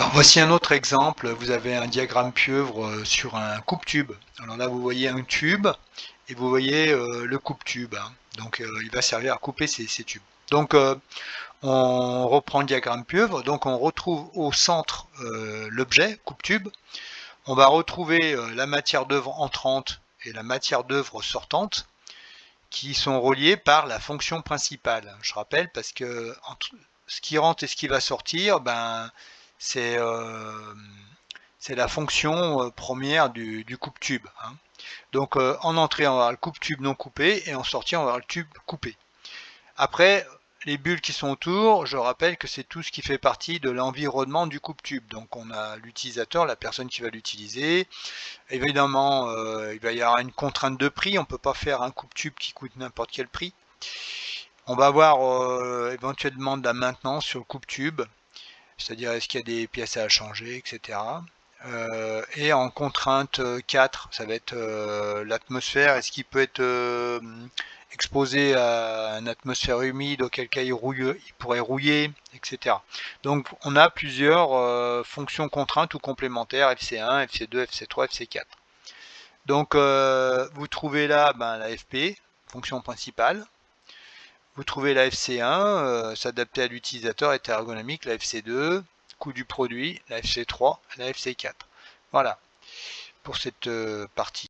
Alors voici un autre exemple, vous avez un diagramme pieuvre sur un coupe-tube. Alors là vous voyez un tube et vous voyez le coupe-tube, hein. Donc il va servir à couper ces tubes. Donc on reprend le diagramme pieuvre, donc on retrouve au centre l'objet coupe-tube. On va retrouver la matière d'œuvre entrante et la matière d'œuvre sortante qui sont reliées par la fonction principale. Je rappelle parce que entre ce qui rentre et ce qui va sortir, ben, c'est la fonction première du coupe-tube, hein. Donc en entrée, on va avoir le coupe-tube non coupé et en sortie, on va avoir le tube coupé. Après, les bulles qui sont autour, je rappelle que c'est tout ce qui fait partie de l'environnement du coupe-tube. Donc on a l'utilisateur, la personne qui va l'utiliser. Évidemment, il va y avoir une contrainte de prix, on ne peut pas faire un coupe-tube qui coûte n'importe quel prix. On va avoir éventuellement de la maintenance sur le coupe-tube, c'est-à-dire est-ce qu'il y a des pièces à changer, etc. Et en contrainte 4, ça va être l'atmosphère, est-ce qu'il peut être exposé à une atmosphère humide, auquel cas il pourrait rouiller, etc. Donc on a plusieurs fonctions contraintes ou complémentaires, FC1, FC2, FC3, FC4. Donc vous trouvez là la FP, fonction principale. Vous trouvez la FC1, s'adapter à l'utilisateur, est ergonomique, la FC2, coût du produit, la FC3, la FC4. Voilà pour cette partie.